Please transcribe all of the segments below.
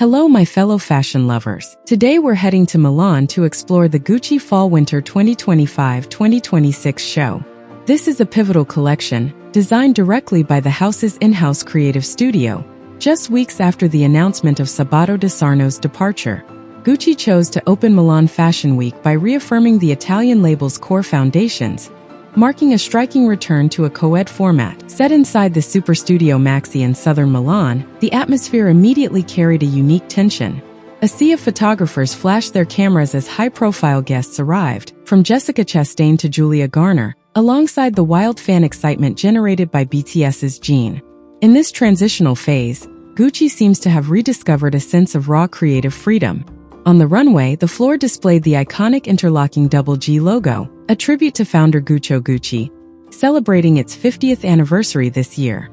Hello my fellow fashion lovers. Today we're heading to Milan to explore the Gucci Fall-Winter 2025-2026 show. This is a pivotal collection, designed directly by the house's in-house creative studio. Just weeks after the announcement of Sabato De Sarno's departure, Gucci chose to open Milan Fashion Week by reaffirming the Italian label's core foundations, marking a striking return to a co-ed format. Set inside the Superstudio Maxi in southern Milan, the atmosphere immediately carried a unique tension. A sea of photographers flashed their cameras as high-profile guests arrived, from Jessica Chastain to Julia Garner, alongside the wild fan excitement generated by BTS's Jin. In this transitional phase, Gucci seems to have rediscovered a sense of raw creative freedom. On the runway, the floor displayed the iconic interlocking double G logo, a tribute to founder Gucci, celebrating its 50th anniversary this year.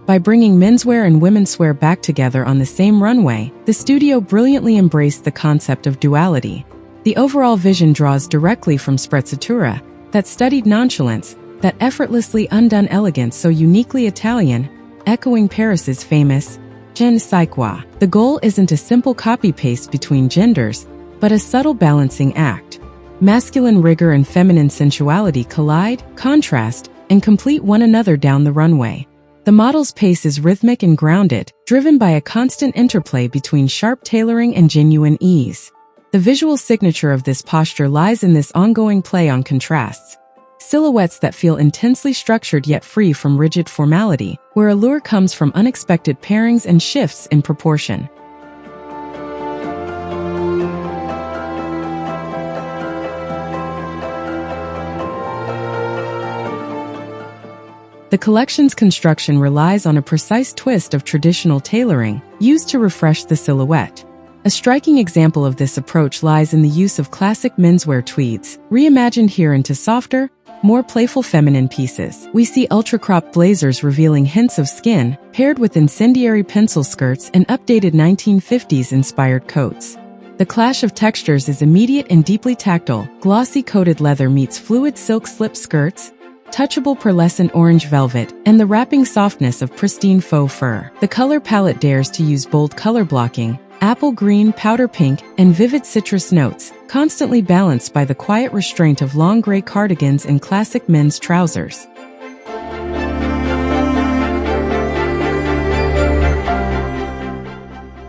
By bringing menswear and womenswear back together on the same runway, the studio brilliantly embraced the concept of duality. The overall vision draws directly from Sprezzatura, that studied nonchalance, that effortlessly undone elegance so uniquely Italian, echoing Paris's famous je ne sais quoi. The goal isn't a simple copy-paste between genders, but a subtle balancing act. Masculine rigor and feminine sensuality collide, contrast, and complete one another down the runway. The model's pace is rhythmic and grounded, driven by a constant interplay between sharp tailoring and genuine ease. The visual signature of this posture lies in this ongoing play on contrasts. Silhouettes that feel intensely structured yet free from rigid formality, where allure comes from unexpected pairings and shifts in proportion. The collection's construction relies on a precise twist of traditional tailoring, used to refresh the silhouette. A striking example of this approach lies in the use of classic menswear tweeds, reimagined here into softer, more playful feminine pieces. We see ultra-cropped blazers revealing hints of skin, paired with incendiary pencil skirts and updated 1950s-inspired coats. The clash of textures is immediate and deeply tactile. Glossy coated leather meets fluid silk slip skirts, touchable pearlescent orange velvet, and the wrapping softness of pristine faux fur. The color palette dares to use bold color blocking, apple green, powder pink, and vivid citrus notes, constantly balanced by the quiet restraint of long gray cardigans and classic men's trousers.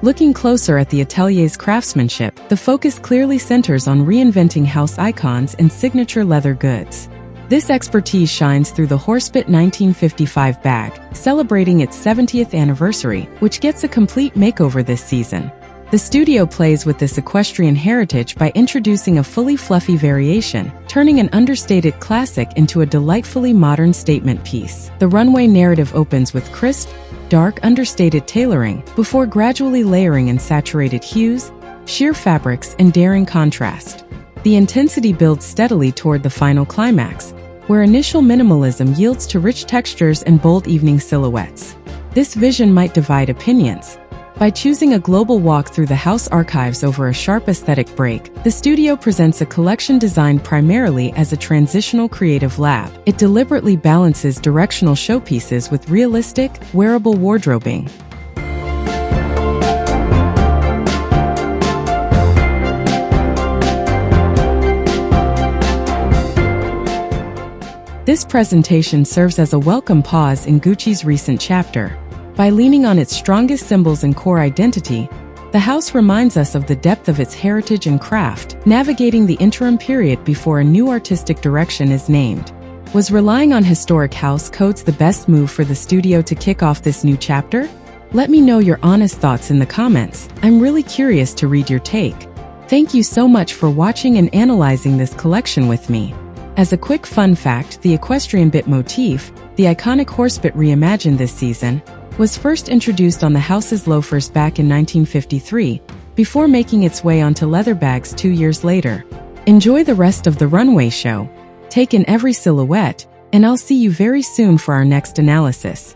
Looking closer at the atelier's craftsmanship, the focus clearly centers on reinventing house icons and signature leather goods. This expertise shines through the Horsebit 1955 bag, celebrating its 70th anniversary, which gets a complete makeover this season. The studio plays with this equestrian heritage by introducing a fully fluffy variation, turning an understated classic into a delightfully modern statement piece. The runway narrative opens with crisp, dark, understated tailoring, before gradually layering in saturated hues, sheer fabrics, and daring contrast. The intensity builds steadily toward the final climax, where initial minimalism yields to rich textures and bold evening silhouettes. This vision might divide opinions. By choosing a global walk through the house archives over a sharp aesthetic break, the studio presents a collection designed primarily as a transitional creative lab. It deliberately balances directional showpieces with realistic, wearable wardrobing. This presentation serves as a welcome pause in Gucci's recent chapter. By leaning on its strongest symbols and core identity, the house reminds us of the depth of its heritage and craft, navigating the interim period before a new artistic direction is named. Was relying on historic house codes the best move for the studio to kick off this new chapter? Let me know your honest thoughts in the comments. I'm really curious to read your take. Thank you so much for watching and analyzing this collection with me. As a quick fun fact, the equestrian bit motif, the iconic horsebit reimagined this season, was first introduced on the house's loafers back in 1953, before making its way onto leather bags 2 years later. Enjoy the rest of the runway show. Take in every silhouette, and I'll see you very soon for our next analysis.